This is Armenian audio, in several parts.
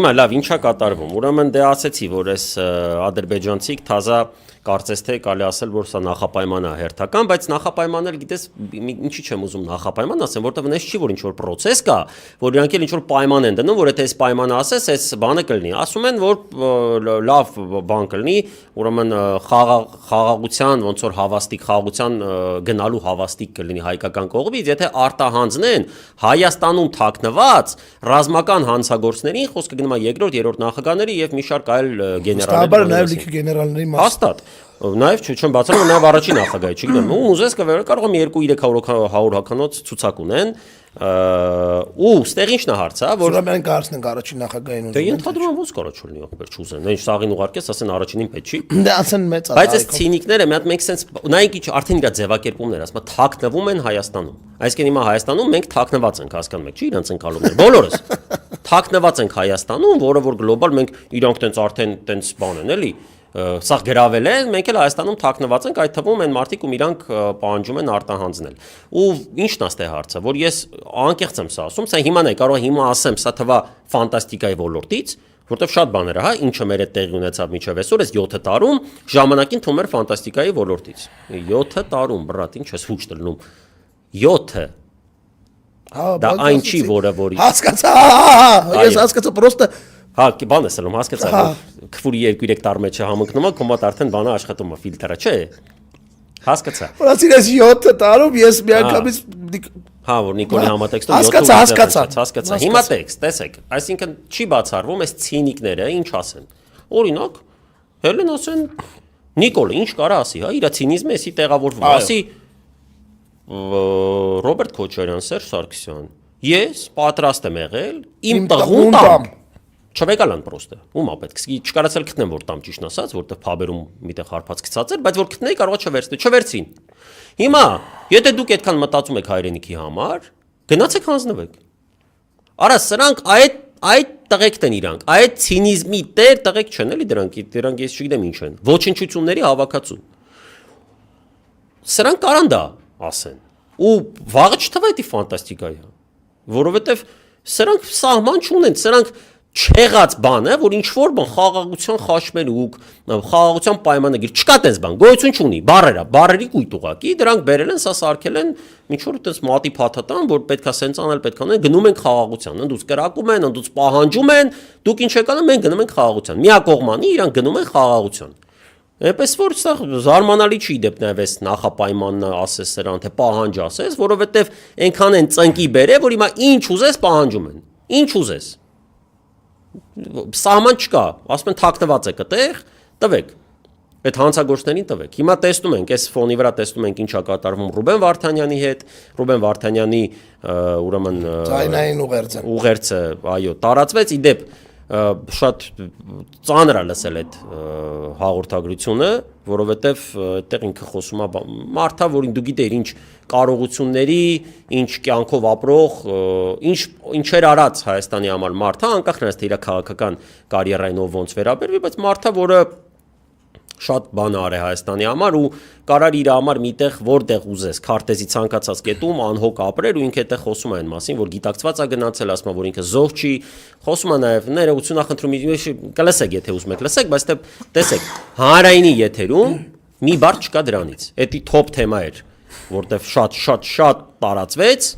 Լավ, ինչա կատարվում։ Ուրեմն դե ասեցի, որ այս ադրբեջանցիք թազա կարծես թե կարելի ասել, որ սա նախապայման է հերթական, բայց նախապայմաններ գիտես ինչի չեմ ուզում նախապայման ասեմ, որտեղ նես չի որ ինչ որ process կա, որ իրանք էլ ինչ որ պայման են դնում, որ եթե այս պայմանը ասես, այս բանը կլինի։ Ասում են, որ լավ բան կլինի, ուրեմն խաղաղության, ոնց որ հավաստիկ խաղաղության գնալու հավաստիկ կլինի հայկական կողմից, եթե արտահանձնեն Հայաստանում թաքնված ռազմական հանցագործներին, խոսքը գնում է երկրորդ, երրորդ նախագահների եւ մի շարք այլ գեներալների։ Նաեւ լիքը գեներալների մաս։ Հաստատ։ Նաև չեմ բացառում, նաև առաջին նախագահի, չգիտեմ, ու ուզես կվեր կարող եմ 2-300 հականոց ցուցակ ունեն, ու ստեղ ինչն է հարցը, որ մենք կարծենք առաջին նախագահին ուզում։ Դե ընդհանրապես ոնց կարող չլինի ախպեր չուզեն։ Ինչ սաղին ուղարկես, ասեն առաջինին պետք չի։ Դե ասեն մեծ Բայց այս ցինիկները մի հատ մեկ sense նայեք ինչ արդեն իրա ձևակերպումներ, ասում են թաքնվում են Հայաստանում։ Այսինքն հիմա Հայաստանում մենք թաքնված ենք, հասկանում եք, չի իրանց ընկալումներ։ Բոլորս թաքնված ենք Հայաստանում, որը որ գլոբալ մենք իրանք տենց արդեն տենց բան են, էլի սա գրավել է, մենք էլ Հայաստանում թաքնված ենք, այդ թվում են մարդիկ, ում իրանք պահանջում են արտահանձնել։ Ու ինչն է ստե հարցը, որ ես անկեղծ եմ սա ասում, սա հիմա կարող եմ հիմա ասեմ, սա թվա ֆանտաստիկայի ոլորտից, որտեվ շատ բաներ է, հա, ինչը մեր հետ տեղի ունեցավ միջև այսօր, այս 7 տարում ժամանակին թվում էր ֆանտաստիկայի ոլորտից։ 7 տարում, բրատ, ինչ ես հուշ դնում։ 7 Դա այն չի, որը հասկացա, ես հասկացա, պրոստը Հա, բան ես ասում, հասկացա, որ քֆուրի 2-3 տարի մեջ համընկնում է, կոմատ արդեն բանը աշխատում է ֆիլտրը, չէ։ Հասկացա։ Որ ասին ես 7 տարում ես միանգամից Հա, որ Նիկոլի համատեքստով 7 հասկացա։ Հիմա տեքստ, տեսեք, այսինքն չի բացառվում այս ցինիկները ինչ ասեն։ Օրինակ, հելեն ասեն Նիկոլը ինչ կարա ասի, հա, իր ցինիզմը էսի տեղավորվում, ասի Ռոբերտ Քոչարյան, Սերժ Սարգսյան, ես պատրաստ եմ եղել իմ տղուն տամ Չվեկալան պրոստը, ումա պետք է չկարացել գտնեմ որ տամ ճիշտ ասած, որտեղ փաբերում միտեղ հարբած գցած էր, բայց որ գտնեի կարող չվերցնել, չվերցին։ Հիմա, եթե դուք այդքան մտածում եք հայրենիքի համար, գնացեք հանձնվեք։ Արա, սրանք այդ տղեկն են իրանք, այդ ցինիզմի տեր տղեկ չեն էլի դրանք ես չգիտեմ ինչ են, ոչնչությունների հավաքածու։ Սրանք կարան դա ասեն։ Ու վաղը չթվա դա ֆանտաստիկա է, որովհետև սրանք սահման չունեն, սրանք չեղած բան է, որ ինչ որ բան խաղաղության խաչմերուկ, խաղաղության պայմանագիր, չկա տես բան, գոյություն չունի, բառերի կույտ ուղակի, դրանք բերել են, սա սարքել են, ինչ որ տես մատի փաթաթան, որ պետքա սենց անել, պետք անել, գնում ենք խաղաղության, ընդուց կրակում են, ընդուց պահանջում են, դուք ինչ եք անում, մենք գնում ենք խաղաղության։ Միակողմանի իրանք գնում են խաղաղության։ Էպես որ սա զարմանալի չի դեպ նաև այս նախապայմանն ասես սրան, թե պահանջ ասես, որովհետև այնքան են ծնկի բերել, որ հիմա ինչ ուզես պահանջում են։ Ինչ ուզես։ Սահման չկա, ասում են թաքնված է կտեղ, տվեք, այդ հանցագործներին տվեք։ Հիմա տեսնում ենք, այս ֆոնի վրա տեսնում ենք ինչա կատարվում Ռուբեն Վարդանյանի հետ, Ռուբեն Վարդանյանի ուրեմն ձայնային ուղերձը, այո, տարածվեց, իդեպ շատ ծանր է լսել այդ հաղորդագրությունը, որովհետև այդտեղ ինքը խոսում է մարդա, որին դու գիտեիր ինչ կարողությունների, ինչ կյանքով ապրող, ինչեր արած Հայաստանի համար մարդա, անկախ նրանից թե իր քաղաքական կարիերային ով ոնց վերաբերվի, բայց մարդա, որը շատ բան արե Հայաստանի համար ու կարար իր համար միտեղ որտեղ ուզես քարտեզի ցանկացած կետում անհոգ ապրեր ու ինքը այդտեղ խոսում է այն մասին որ գիտակցված է գնացել ասում է որ ինքը զոհ չի խոսում է նաև ներողություն ախնդրում կլսեք եթե ուզում եք լսեք բայց տեսեք հանրայինի եթերում մի բառ չկա դրանից դա թոփ թեմա էր որտեղ շատ տարածվեց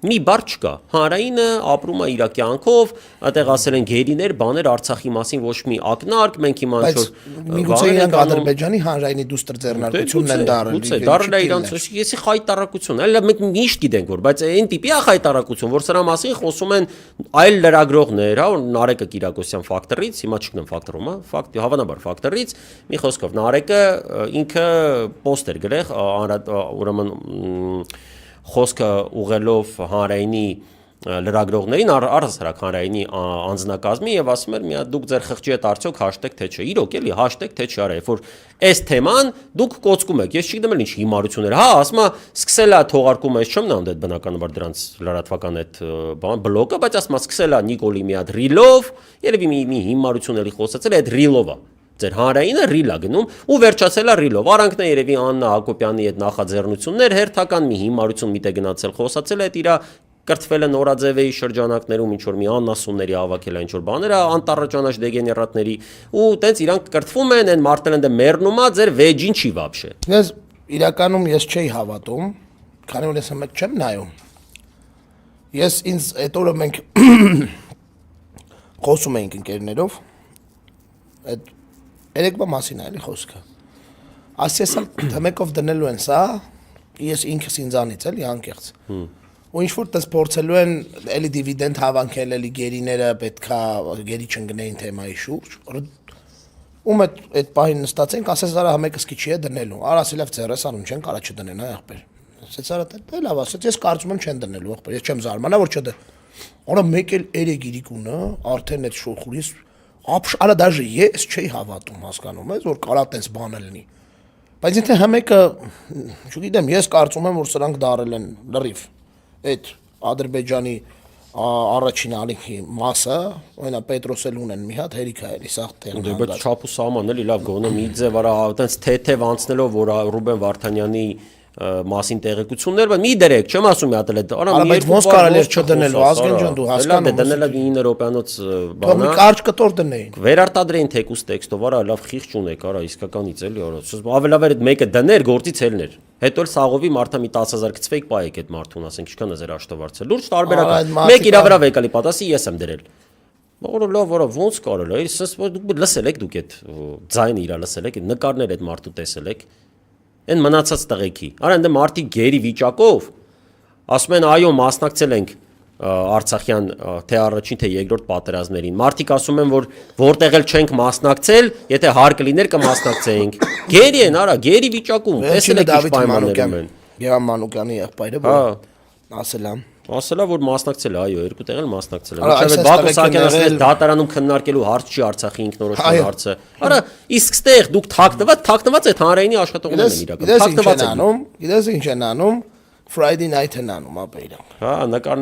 մի բառ չկա հանրայինը ապրում է իր կյանքով այդտեղ ասել են գերիներ բաներ Արցախի մասին ոչ մի ակնարկ մենք հիմա ինչ որ միգուցե իրանք Ադրբեջանի հանրայինի դուստր ձեռնարկությունն են դարել է իրանց եսի խայտարակություն այլ մենք միշտ գիտենք որ բայց այն տիպի է խայտարակություն որ սրա մասին խոսում են այլ լրագրողներ հա Նարեկը Կիրակոսյան ֆակտորից հիմա չգնամ ֆակտորում հա հավանաբար ֆակտորից մի խոսքով Նարեկը ինքը պոստեր գրեղ ուրեմն խոսքը ուղելով հանրայինի լրագրողներին առհասարակ հանրայինի անձնակազմի եւ ասում էր մի հատ դուք ձեր խղճի հետ արդյոք հաշտեք թե չէ իրոք էլի հաշտեք թե չէ արա երբ որ այս թեման դուք կոծկում եք ես չգիտեմ էլ ինչ հիմարություններ հա ասում է սկսել է թողարկումը ես չեմ նայում դա բնականաբար դրանց լրատվական այդ բան բլոկը բայց ասում է սկսել է Նիկոլի մի հատ ռիլով երևի մի հիմարություն էլի խոսացել այդ ռիլով է ձեր հանրայինը ռիլա գնում ու վերջացել է ռիլով արանքն է երևի Աննա Հակոբյանի այդ նախաձեռնություններ հերթական մի հիմարություն միտե գնացել խոսացել այդ իր կրթվել են Օրաձևեի շրջանակներում ինչ որ մի աննասունների հավաքել են ինչ որ բաներ, անտառաճանաչ դեգեներատների ու տենց իրանք կրթվում են, այն մարդն են դե մեռնում է, ձեր վեջին չի вообще։ Ես իրականում ես չէի հավատում, քանի որ ես մեկ չեմ նայում։ Ես ինձ այդ օրը մենք խոսում էինք ընկերներով, այդ երեկվա մասին է էլի խոսքը։ Ասես թմեկով դնելու են սա, ես ինքս ինձանից էլի անկեղծ։ Ու ինչ որ տես փորձելու են էլի դիվիդենդ հավանքել, էլի գերիները պետքա գերի չընկնեին թեմայի շուրջ։ Ում այդ պահին նստած ենք, ասես արա մեկը սկի չի է դնելու։ Արա ասելով ձեռս անում չեն կարա չդնեն, հա ախպեր։ Ասեց արա դե լավ, ասեց ես կարծում եմ չեն դնելու ախպեր, ես չեմ զարմանա որ չդը։ Արա մեկ էլ երեգիրիկունը արդեն այդ շոխուրից ապշ, արա դաժե ես չէի հավատում, հասկանում ես, որ կարա տես բանը լինի։ Բայց եթե համեկը, չգիտեմ, ես կարծում եմ որ սրանք դարել են լրիվ այդ Ադրբեջանի առաջին ալիքի մասը, օրինակ Պետրոսել ունեն մի հատ հերիք է էլի սա տեղն հանդած։ Բայց չափ ու սահման էլի լավ գոնե մի ձև արա այտենց թեթև անցնելով որ Ռուբեն Վարդանյանի մասին տեղեկություններ, բայց մի դրեք, չեմ ասում մի հատ էլ դա, արա մի ոնց կարելի է չդնելու, Ազգեն ջան դու հասկանում ես։ Դնելա 9 րոպեանոց բանա։ Մի կարճ կտոր դնեին։ Վերարտադրեին թեկուս տեքստով, արա լավ խիղճ ունեք, արա իսկականից էլի, արա։ Ավելավեր այդ մեկը դներ, գործից ելներ։ Հետո էլ սաղովի մարդը մի 10,000 գծվեիք պայեք այդ մարդուն, ասենք ինչքան է ձեր աշտավարձը։ Լուրջ տարբերական։ Մեկ իրա վրա վեկալի պատասի ես եմ դրել։ Որը լավ, որը ոնց կարել է, ես դուք լսել եք դուք այդ ձայնը իրա լսել եք, նկարներ այդ մարդու տեսել եք։ Այն մնացած տղեկի։ Արա ընդ մարդիկ գերի վիճակով ասում են այո մասնակցել ենք Արցախյան թե առաջին թե երկրորդ պատերազմներին։ Մարդիկ ասում են որ որտեղ էլ չենք մասնակցել, եթե հարկ լիներ կմասնակցեինք։ Գերի են, արա, գերի վիճակում, տեսել եք ինչ պայմաններում են։ Գեհան Մանուկյանի եղբայրը ասելա որ մասնակցել է, այո, երկու տեղ էլ մասնակցել է։ Ինչեւ Բակո Սահակյանն դատարանում քննարկելու հարց չի Արցախի ինքնորոշման հարցը։ Արա, իսկ ստեղ դուք թաքնված այդ հանրայինի աշխատողներն են իրական։ Թաքնված են անում, գիտես ինչ են անում, Friday night են անում, ապա իրանք։ Հա, նկարներ